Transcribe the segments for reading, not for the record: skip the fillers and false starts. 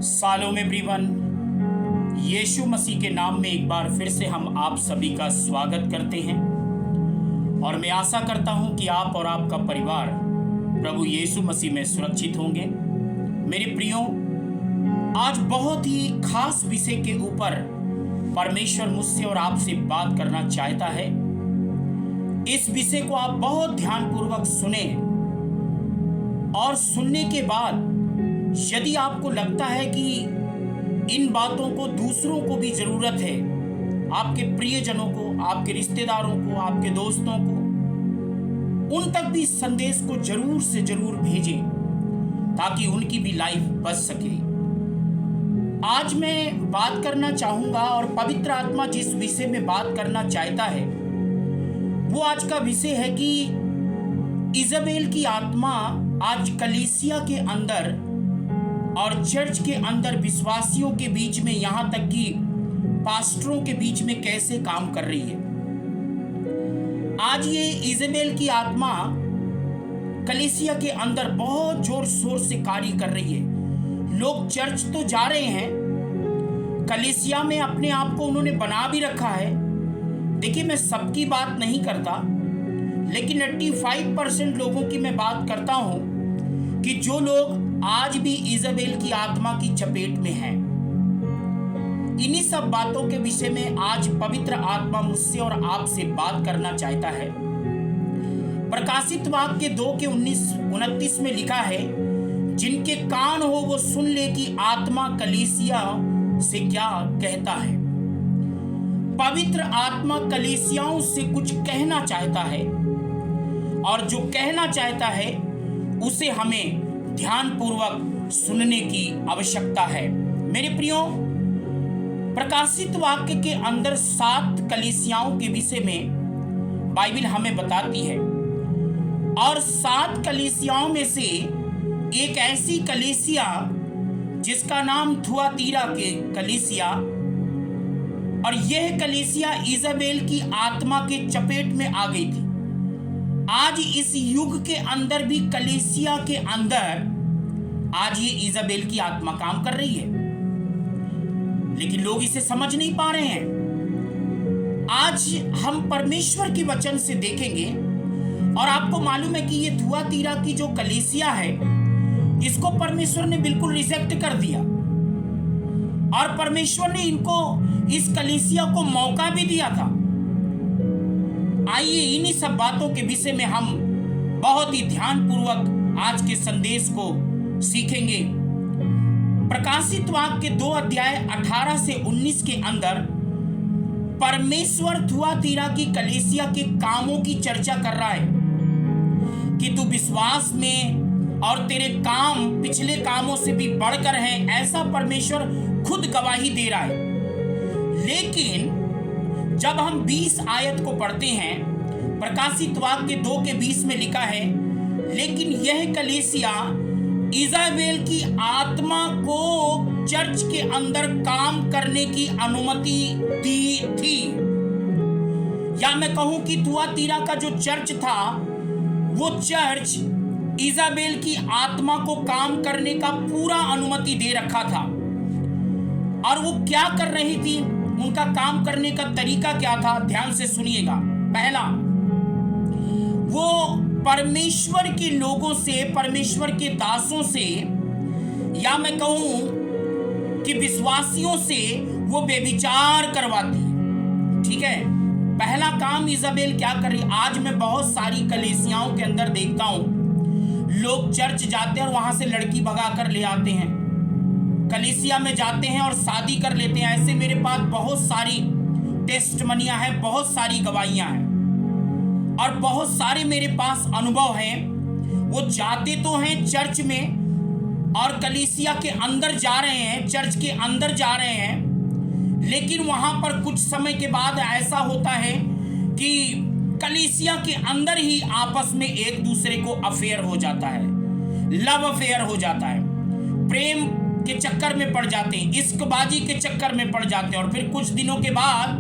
सालों में प्रियवन, यीशु मसीह के नाम में एक बार फिर से हम आप सभी का स्वागत करते हैं और मैं आशा करता हूं कि आप और आपका परिवार प्रभु यीशु मसीह में सुरक्षित होंगे। मेरे प्रियो, आज बहुत ही खास विषय के ऊपर परमेश्वर मुझसे और आपसे बात करना चाहता है। इस विषय को आप बहुत ध्यानपूर्वक सुने और सुनने के बाद यदि आपको लगता है कि इन बातों को दूसरों को भी जरूरत है, आपके प्रियजनों को, आपके रिश्तेदारों को, आपके दोस्तों को, उन तक भी संदेश को जरूर से जरूर भेजें ताकि उनकी भी लाइफ बच सके। आज मैं बात करना चाहूंगा और पवित्र आत्मा जिस विषय में बात करना चाहता है वो आज का विषय है कि इजाबेल की आत्मा आज कलीसिया के अंदर और चर्च के अंदर विश्वासियों के बीच में, यहां तक कि पास्टरों के बीच में कैसे काम कर रही है। आज ये इजाबेल की आत्मा कलीसिया के अंदर बहुत जोर शोर से कार्य कर रही है। लोग चर्च तो जा रहे हैं, कलीसिया में अपने आप को उन्होंने बना भी रखा है। देखिए, मैं सबकी बात नहीं करता, लेकिन 85% लोगों की मैं बात करता हूं कि जो लोग आज भी इजाबेल की आत्मा की चपेट में हैं। इन्हीं सब बातों के विषय में आज पवित्र आत्मा मुझसे और आपसे बात करना चाहता है। प्रकाशित वाक्य 2 के 19-29 में लिखा है, जिनके कान हो वो सुन ले कि आत्मा कलीसिया से क्या कहता है। पवित्र आत्मा कलीसियाओं से कुछ कहना चाहता है और जो कहना चाहता है उसे हमें ध्यानपूर्वक सुनने की आवश्यकता है। मेरे प्रियो, प्रकाशित वाक्य के अंदर 7 कलीसियाओं के विषय में बाइबल हमें बताती है और 7 कलीसियाओं में से एक ऐसी कलीसिया जिसका नाम थुआतीरा के कलीसिया, और यह कलीसिया इजाबेल की आत्मा के चपेट में आ गई थी। आज इस युग के अंदर भी कलीसिया के अंदर आज ये इजाबेल की आत्मा काम कर रही है, लेकिन लोग इसे समझ नहीं पा रहे हैं। आज हम परमेश्वर के वचन से देखेंगे और आपको मालूम है कि ये थुआतीरा की जो कलीसिया है, इसको परमेश्वर ने बिल्कुल रिजेक्ट कर दिया और परमेश्वर ने इनको, इस कलीसिया को मौका भी दिया था। आइए इन्हीं सब बातों के विषय में हम बहुत ही ध्यानपूर्वक आज के संदेश को सीखेंगे। प्रकाशित वाक्य 2 अध्याय 18 से 19 के अंदर परमेश्वर थुआतीरा की कलीसिया के कामों की चर्चा कर रहा है कि तू विश्वास में और तेरे काम पिछले कामों से भी बढ़कर हैं, ऐसा परमेश्वर खुद गवाही दे रहा है। लेकिन जब हम 20 आयत को पढ़ते हैं, प्रकाशित वाक्य 2 के 20 में लिखा है, लेकिन यह कलीसिया इजाबेल की आत्मा को चर्च के अंदर काम करने की अनुमति दी थी। या मैं कहूं कि थुआतीरा का जो चर्च था, वो चर्च इजाबेल की आत्मा को काम करने का पूरा अनुमति दे रखा था। और वो क्या कर रही थी, उनका काम करने का तरीका क्या था, ध्यान से सुनिएगा। पहला, वो परमेश्वर के लोगों से, परमेश्वर के दासों से, या मैं कहूं कि विश्वासियों से वो व्यभिचार करवाती। ठीक है, पहला काम इजाबेल क्या कर रही। आज मैं बहुत सारी कलीसियाओं के अंदर देखता हूं, लोग चर्च जाते हैं और वहां से लड़की भगा कर ले आते हैं, कलीसिया में जाते हैं और शादी कर लेते हैं। ऐसे मेरे पास बहुत सारी टेस्टमनियां हैं, बहुत सारी गवाहियां हैं और बहुत सारे मेरे पास अनुभव हैं। वो जाते तो हैं चर्च में और कलीसिया के अंदर जा रहे हैं, चर्च के अंदर जा रहे हैं, लेकिन वहां पर कुछ समय के बाद ऐसा होता है कि कलीसिया के अंदर ही आपस में एक दूसरे को अफेयर हो जाता है, लव अफेयर हो जाता है, प्रेम के चक्कर में पड़ जाते हैं, इश्कबाजी के चक्कर में पड़ जाते हैं और फिर कुछ दिनों के बाद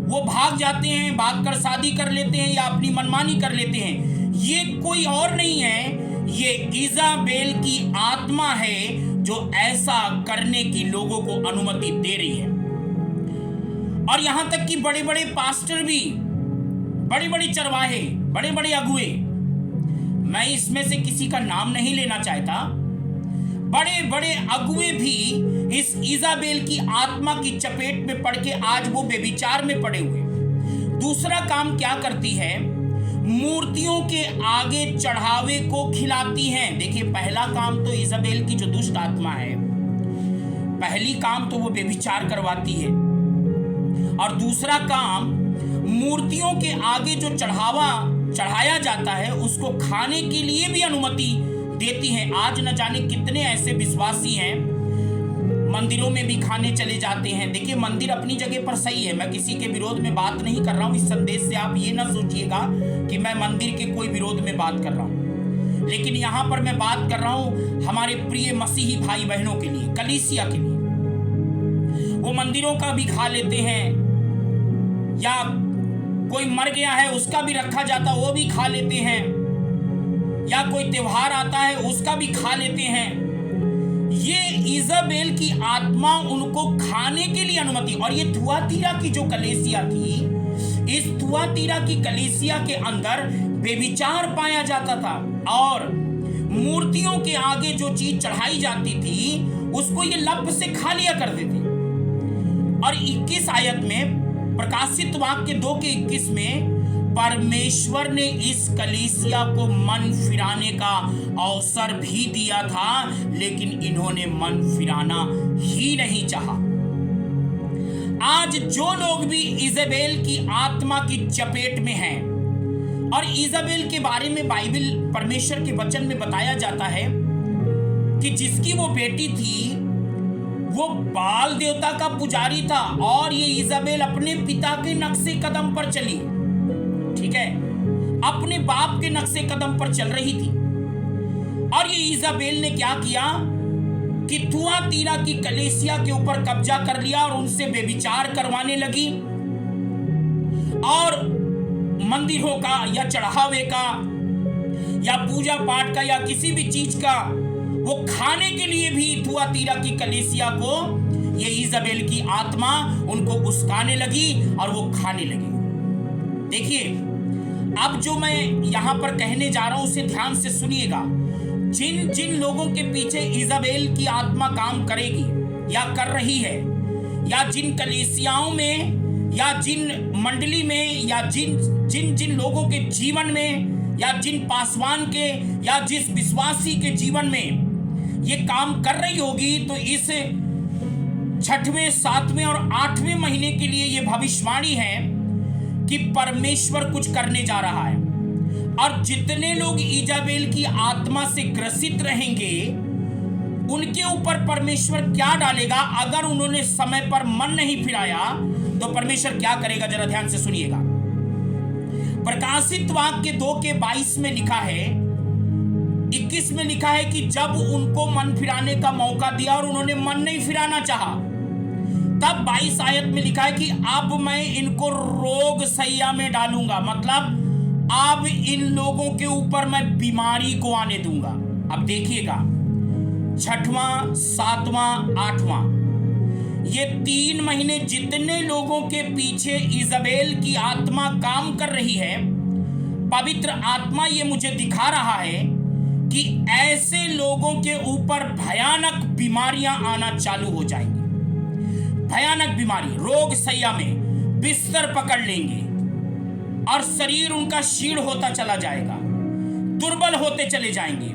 वो भाग जाते हैं, भागकर शादी कर लेते हैं या अपनी मनमानी कर लेते हैं। ये कोई और नहीं है, ये इजाबेल की आत्मा है जो ऐसा करने की लोगों को अनुमति दे रही है। और यहां तक कि बड़े बड़े पास्टर भी, बड़े बड़े चरवाहे, बड़े बड़े अगुए, मैं इसमें से किसी का नाम नहीं लेना चाहता, बड़े बड़े अगुए भी इस इजाबेल की आत्मा की चपेट में पड़ के आज वो बेविचार में पड़े हुए। दूसरा काम क्या करती है, मूर्तियों के आगे चढ़ावे को खिलाती हैं। देखिए, पहला काम तो इजाबेल की जो दुष्ट आत्मा है, पहली काम तो वो बेविचार करवाती है, और दूसरा काम मूर्तियों के आगे जो चढ़ाया जाता है उसको खाने के लिए भी अनुमति देती हैं। आज न जाने कितने ऐसे विश्वासी हैं, मंदिरों में भी खाने चले जाते हैं। देखिए, मंदिर अपनी जगह पर सही है, मैं किसी के विरोध में बात नहीं कर रहा हूं। इस संदेश से आप ये ना सोचिएगा कि मैं मंदिर के कोई विरोध में बात कर रहा हूं, लेकिन यहां पर मैं बात कर रहा हूं हमारे प्रिय मसीही भाई बहनों के लिए, कलीसिया के लिए। वो मंदिरों का भी खा लेते हैं, या कोई मर गया है उसका भी रखा जाता वो भी खा लेते हैं, या कोई त्योहार आता है उसका भी खा लेते हैं। ये इजाबेल की आत्मा उनको खाने के लिए अनुमति। और ये थुआतीरा की जो कलीसिया थी, इस थुआतीरा की कलीसिया के अंदर बेविचार पाया जाता था, और मूर्तियों के आगे जो चीज चढ़ाई जाती थी उसको ये लप से खा लिया करते थे। और 21 आयत में, प्रकाशित वाक्य 2:21 में, परमेश्वर ने इस कलीसिया को मन फिराने का अवसर भी दिया था, लेकिन इन्होंने मन फिराना ही नहीं चाहा। आज जो लोग भी इजाबेल की आत्मा की चपेट में हैं, और इजाबेल के बारे में बाइबल, परमेश्वर के वचन में बताया जाता है कि जिसकी वो बेटी थी वो बाल देवता का पुजारी था, और ये इजाबेल अपने पिता के नक्शे कदम पर चली, ठीक है, अपने बाप के नक्शे कदम पर चल रही थी। और ये इजाबेल ने क्या किया कि थुआतीरा की कलीसिया के ऊपर कब्जा कर लिया और उनसे बेविचार करवाने लगी, और मंदिरों का या चढ़ावे का या पूजा पाठ का या किसी भी चीज का वो खाने के लिए भी थुआतीरा की कलीसिया को ये इजाबेल की आत्मा उनको उस्काने लगी और वो खाने लगी। देखिए, अब जो मैं यहां पर कहने जा रहा हूं उसे ध्यान से सुनिएगा। जिन जिन लोगों के पीछे इजाबेल की आत्मा काम करेगी या कर रही है, या जिन कलीसियाओं में या जिन मंडली में या जिन जिन लोगों के जीवन में या जिन पासवान के या जिस विश्वासी के जीवन में ये काम कर रही होगी, तो इस 6वें, 7वें और 8वें महीने के लिए ये भविष्यवाणी है कि परमेश्वर कुछ करने जा रहा है। और जितने लोग इजाबेल की आत्मा से ग्रसित रहेंगे उनके ऊपर परमेश्वर क्या डालेगा, अगर उन्होंने समय पर मन नहीं फिराया तो परमेश्वर क्या करेगा, जरा ध्यान से सुनिएगा। प्रकाशित वाक्य 2:22 में लिखा है, 21 में लिखा है कि जब उनको मन फिराने का मौका दिया और उन्होंने मन नहीं फिराना चाहा, तब 22 आयत में लिखा है कि अब मैं इनको रोग सैया में डालूंगा। मतलब अब इन लोगों के ऊपर मैं बीमारी को आने दूंगा। अब देखिएगा, 6वां, 7वां, 8वां, ये 3 महीने जितने लोगों के पीछे इजाबेल की आत्मा काम कर रही है, पवित्र आत्मा ये मुझे दिखा रहा है कि ऐसे लोगों के ऊपर भयानक बीमारियां आना चालू हो जाएंगी। भयानक बीमारी, रोग सैया में बिस्तर पकड़ लेंगे और शरीर उनका क्षीण होता चला जाएगा, दुर्बल होते चले जाएंगे,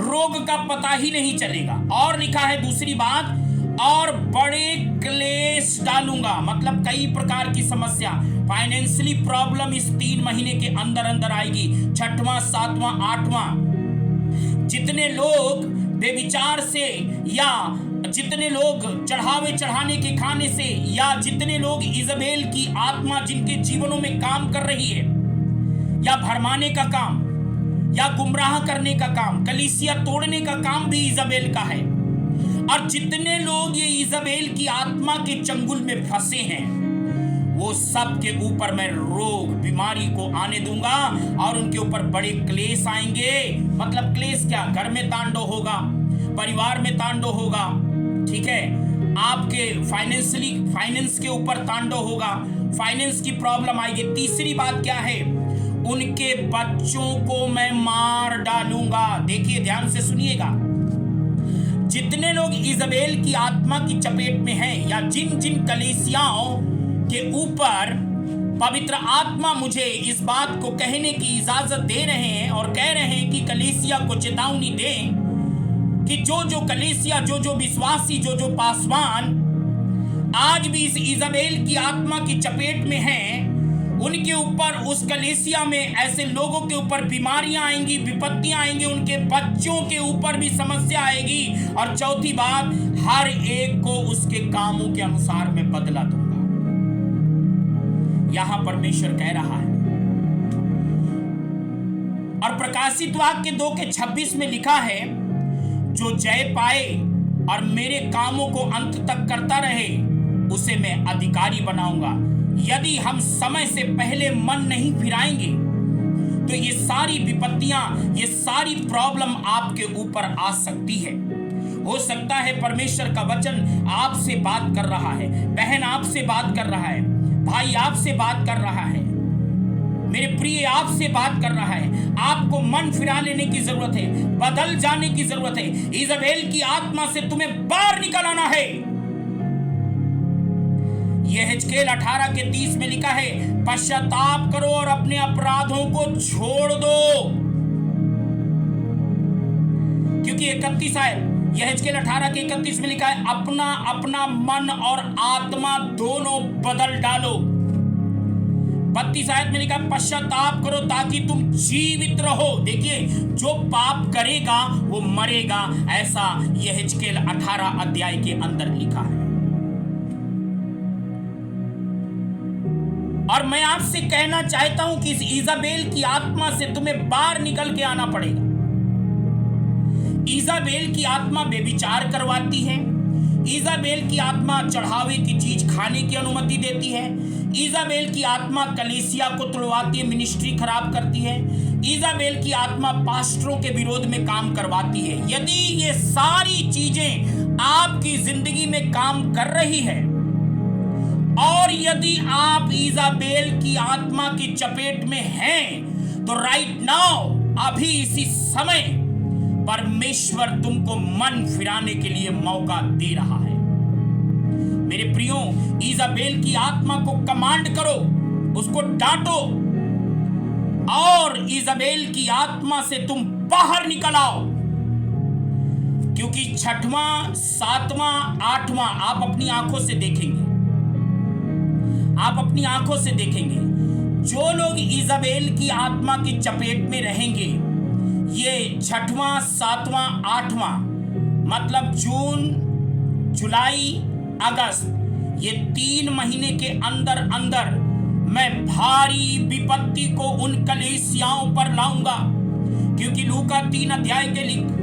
रोग का पता ही नहीं चलेगा। और लिखा है दूसरी बात, और बड़े क्लेश डालूंगा। मतलब कई प्रकार की समस्या, फाइनेंशियली प्रॉब्लम इस 3 महीने के अंदर अंदर आएगी। 6वां, 7वां, 8वां, जितने लोग बेविचार से या जितने लोग चढ़ावे चढ़ाने के खाने से या जितने लोग इजाबेल की आत्मा जिनके जीवनों में काम कर रही है, या भरमाने का काम या गुमराह करने का काम, कलीसिया तोड़ने का काम भी इजाबेल का है। और जितने लोग ये इजाबेल की आत्मा के चंगुल में फंसे हैं, वो सब के ऊपर मैं रोग बीमारी को आने दूंगा और उनके ऊपर बड़े क्लेश आएंगे। मतलब क्लेश क्या, घर में तांडव होगा, परिवार में तांडव होगा, ठीक है, आपके फाइनेंस के ऊपर तांडव होगा, फाइनेंस की प्रॉब्लम आएगी। तीसरी बात क्या है, उनके बच्चों को मैं मार डालूंगा। देखिए ध्यान से सुनिएगा, जितने लोग इजबेल की आत्मा की चपेट में हैं, या जिन जिन कलीसियाओं के ऊपर पवित्र आत्मा मुझे इस बात को कहने की इजाजत दे रहे हैं और कह रहे हैं कि कलीसिया को चेतावनी दें कि जो कलीसिया, जो विश्वासी, जो पासवान आज भी इस इजबेल की आत्मा की चपेट में हैं, उनके ऊपर, उस कलीसिया में ऐसे लोगों के ऊपर बीमारियां आएंगी, विपत्तियां आएंगी, उनके बच्चों के ऊपर भी समस्या आएगी। और चौथी बात, हर एक को उसके कामों के अनुसार मैं बदला दूंगा। यहां परमेश्वर कह रहा है। और प्रकाशित वाक्य 2:26 में लिखा है, जो जय पाए और मेरे कामों को अंत तक करता रहे, उसे मैं अधिकारी बनाऊंगा। यदि हम समय से पहले मन नहीं फिराएंगे तो ये सारी विपत्तियां, ये सारी प्रॉब्लम आपके ऊपर आ सकती है। हो सकता है परमेश्वर का वचन आपसे बात कर रहा है, बहन आपसे बात कर रहा है, भाई आपसे बात कर रहा है, मेरे प्रिय आपसे बात कर रहा है। आपको मन फिरा लेने की जरूरत है, बदल जाने की जरूरत है। इजबेल की आत्मा से तुम्हें बाहर निकल आना है। यह यहेजकेल 18:30 में लिखा है, पश्चाताप करो और अपने अपराधों को छोड़ दो। क्योंकि 31 आयत यहेजकेल 18:31 में लिखा है, अपना अपना मन और आत्मा दोनों बदल डालो। 32 आयत में लिखा है, पश्चाताप करो ताकि तुम जीवित रहो। देखिए, जो पाप करेगा वो मरेगा, ऐसा यहेजकेल 18 अध्याय के अंदर लिखा है। और मैं आपसे कहना चाहता हूं कि इस इजाबेल की आत्मा से तुम्हें बाहर निकल के आना पड़ेगा। इजाबेल की आत्मा बेविचार करवाती है। इजाबेल की आत्मा चढ़ावे की चीज खाने की अनुमति देती है। इजाबेल की आत्मा कलीसिया को तुड़वाती है, मिनिस्ट्री खराब करती है। इजाबेल की आत्मा पास्टरों के विरोध में काम करवाती है। यदि ये सारी चीजें आपकी जिंदगी में काम कर रही है और यदि आप इजाबेल की आत्मा की चपेट में हैं, तो राइट नाउ, अभी इसी समय परमेश्वर तुमको मन फिराने के लिए मौका दे रहा है। मेरे प्रियो, इजाबेल की आत्मा को कमांड करो, उसको डांटो और इजाबेल की आत्मा से तुम बाहर निकल आओ। क्योंकि 6वां, 7वां, 8वां आप अपनी आंखों से देखेंगे, आप अपनी आंखों से देखेंगे। जो लोग इजाबेल की आत्मा की चपेट में रहेंगे, ये 6वां, 7वां, 8वां, मतलब जून, जुलाई, अगस्त, ये 3 महीने के अंदर अंदर मैं भारी विपत्ति को उन कलीसियाओं पर लाऊंगा। क्योंकि लूका 3 अध्याय के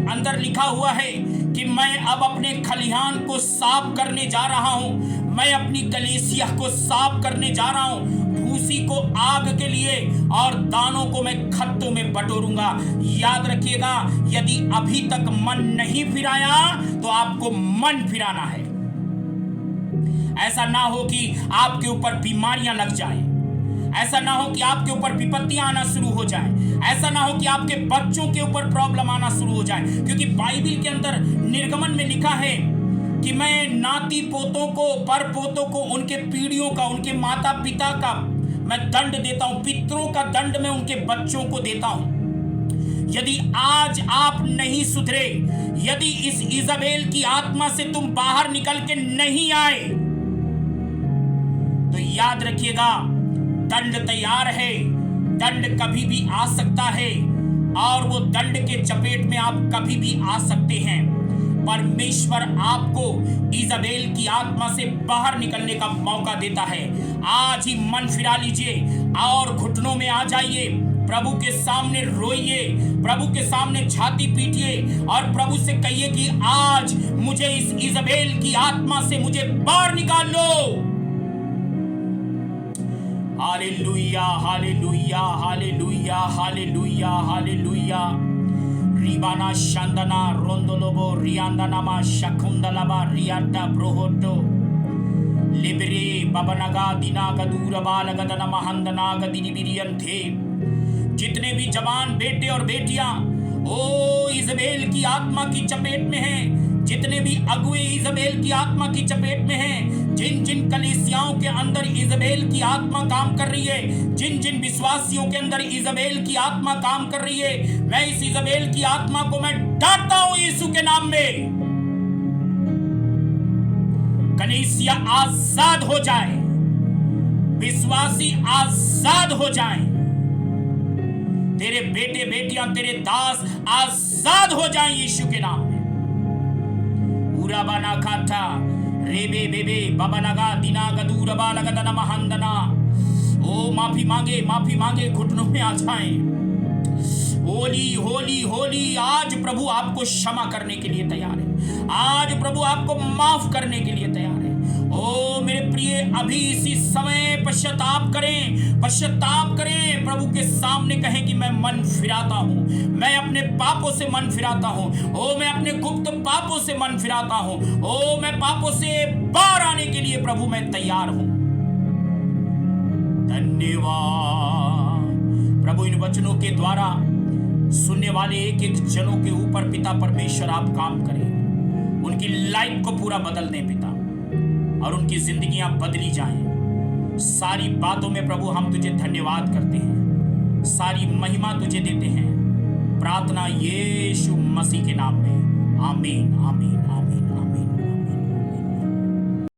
अंदर लिखा हुआ है कि मैं अब अपने खलिहान को साफ करने जा रहा हूं, मैं अपनी कलीसिया को साफ करने जा रहा हूं, भूसी को आग के लिए और दानों को मैं खत्तों में बटोरूंगा। याद रखिएगा, यदि अभी तक मन नहीं फिराया तो आपको मन फिराना है। ऐसा ना हो कि आपके ऊपर बीमारियां लग जाएं, ऐसा ना हो कि आपके ऊपर विपत्तियां आना शुरू हो जाएं, ऐसा ना हो कि आपके बच्चों के ऊपर प्रॉब्लम आना शुरू हो जाए। क्योंकि बाइबल के अंदर निर्गमन में लिखा है कि मैं नाती पोतों को, पर पोतों को, उनके पीढ़ियों का, उनके माता पिता का मैं दंड देता हूं, पितरों का दंड मैं उनके बच्चों को देता हूं। यदि आज आप नहीं सुधरे, यदि इस इजाबेल की आत्मा से तुम बाहर निकल के नहीं आए, तो याद रखिएगा, दंड तैयार है। दंड कभी भी आ सकता है और वो दंड के चपेट में आप कभी भी आ सकते हैं। परमेश्वर आपको इजाबेल की आत्मा से बाहर निकलने का मौका देता है। आज ही मन फिरा लीजिए और घुटनों में आ जाइए, प्रभु के सामने रोइए, प्रभु के सामने छाती पीटिए और प्रभु से कहिए कि आज मुझे इस इजाबेल की आत्मा से मुझे बाहर निकाल लो। Hallelujah, hallelujah, hallelujah, hallelujah, hallelujah. रिबाना शांदना रोंदोलोबो रियांदानामा शकुंदलाबा रियाटा ब्रोहोटो लिबरे बबनगा दिनागा दूरबालगदन महंदनागा दिनिबिरियंथे। जितने भी जवान बेटे और बेटियां ओ इजबेल की आत्मा की चपेट में हैं, जितने भी अगुए इजबेल की आत्मा की चपेट में हैं, जिन जिन कलीसियाओं के अंदर इजबेल की आत्मा काम कर रही है, जिन जिन विश्वासियों के अंदर इजबेल की आत्मा काम कर रही है, मैं इस इजबेल की आत्मा को मैं डांटता हूं यीशु के नाम में। कलीसिया आजाद हो जाए, विश्वासी आजाद हो जाएं, तेरे बेटे बेटियां तेरे दास आजाद हो जाएं यीशु के नाम में। उराबाना खाता रेबे बेबे बाबानगा दिनागा दूरबालगा दना महंदना। ओ माफी मांगे घुटनों में आ जाएं। होली होली होली, आज प्रभु आपको क्षमा करने के लिए तैयार है, आज प्रभु आपको माफ करने के लिए तैयार है। ओ मेरे प्रिय, अभी इसी समय पश्चाताप करें, प्रभु के सामने कहें कि मैं मन फिराता हूं, मैं अपने पापों से मन फिराता हूं, ओ मैं अपने गुप्त पापों से मन फिराता हूं, ओ मैं पापों से बाहर आने के लिए प्रभु मैं तैयार हूं। धन्यवाद प्रभु, इन वचनों के द्वारा सुनने वाले एक एक जनों के ऊपर पिता परमेश्वर आप काम करें, उनकी लाइफ को पूरा बदल दें पिता, और उनकी जिंदगियां बदली जाएं। सारी बातों में प्रभु हम तुझे धन्यवाद करते हैं, सारी महिमा तुझे देते हैं। प्रार्थना यीशु मसीह के नाम में, आमीन आमीन आमीन।